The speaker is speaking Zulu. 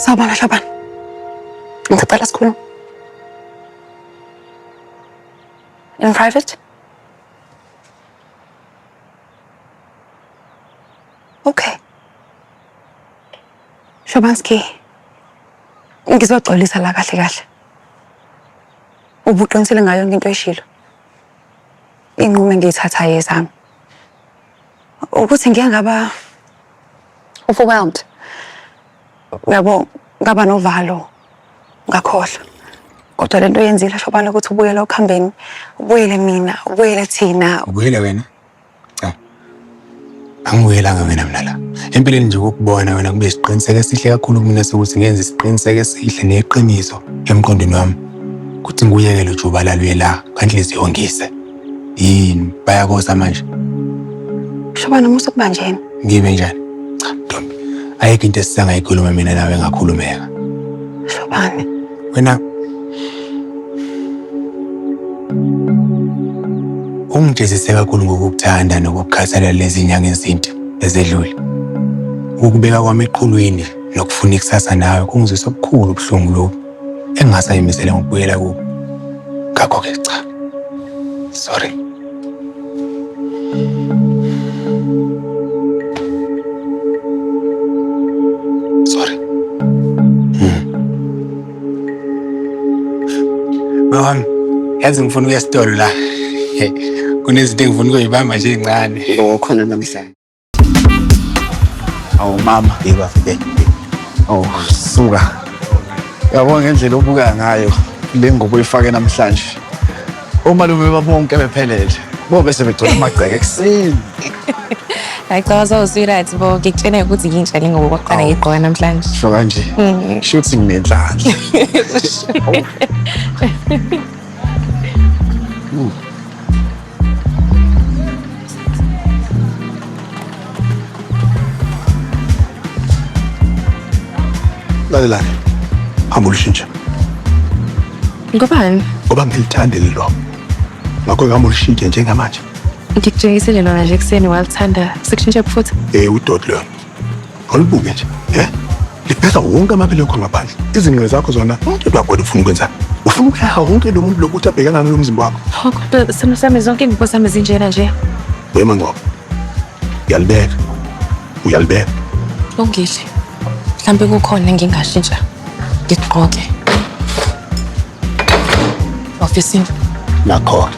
Sawubona Shabana. Ngicela sikhulume. In private? Okay. Shabanski. Ngizogcolisa la kahle kahle. Ubuqinisile ngayo yonke into eshilo. Inqumo engiyithatha yezami. Ukuthi ngeke ngaba overwhelmed. Yabo, ngaba novalo. Ngakhohlwa. Kodwa lento yenzile Shabana ukuthi ubuyele okuhambeni, ubuyele mina, ubuyele thina. Ubuyele wena? Cha. Angibuyelanga mina la. Empilweni nje ukubona wena kube isiqiniseko esihle kakhulu kumina sokuthi ngenze isiqiniseko esihle neqiniso emqondweni wami. Kuthi nguyekele ujubalala uyela kanhliziyo ongise. Yini bayakosa manje? Shabana musu kubanjeni. Ngibe njani? Cha, Ntombi. Ayikho into esisangayikhuluma mina nawe ngakhulumeka. Shabana. Wena ungijezise kakhulu ngokukuthanda nokukhathalela lezi nyanga ezinto ezedlule. Ukubeka kwami eqhulwini nokufuna ikusasa nawe kungizwisa okukhulu ubuhlungu lobu engasayimisela ngokubuyela kubo. Ngakho-ke cha. Sorry. Sorry. Mama, yazi ngifuna ukuya esitolo la. Kunezinto engifuna ukuyibamba nje ezincane. Ukhona namhlanje. Awu mama, Ngibafike. oh suka. Yabona ngendlela obuka ngayo le ngubo uyifake namhlanje. Omalume babonke bephelele. Bo bese begcona amagceke ekseni. Hayi cha sweetheart bo ngikutshela ukuthi ngingitshela ngoba kwaqala ngigqoka namhlanje. Sho kanje. Shuthi nginenhlanhla. Lalelani. Hamba ulishintsha. Ngobani? Ngoba ngilithande lelo. Ngakho hamba ulishintshe njengamanje. Ngikutshengisile lona nje ekseni walithanda sekushintsha futhi. Udot lo. Olubuke nje. Liphetha wonke amabili okho ngaphandle. Izinqe zakho zona umuntu wakho ufuna ukwenza. Ufuna ukuyaha wonke lo muntu lokuthi abhekana nomzimba wakho. Kodwa sami zonke ingubo zami zinjena nje. Wema ngoba. Uyalibeka. Ongile. Mhlambe kukhona engingashintsha. Ngigqoke. Ofisini. Nakho.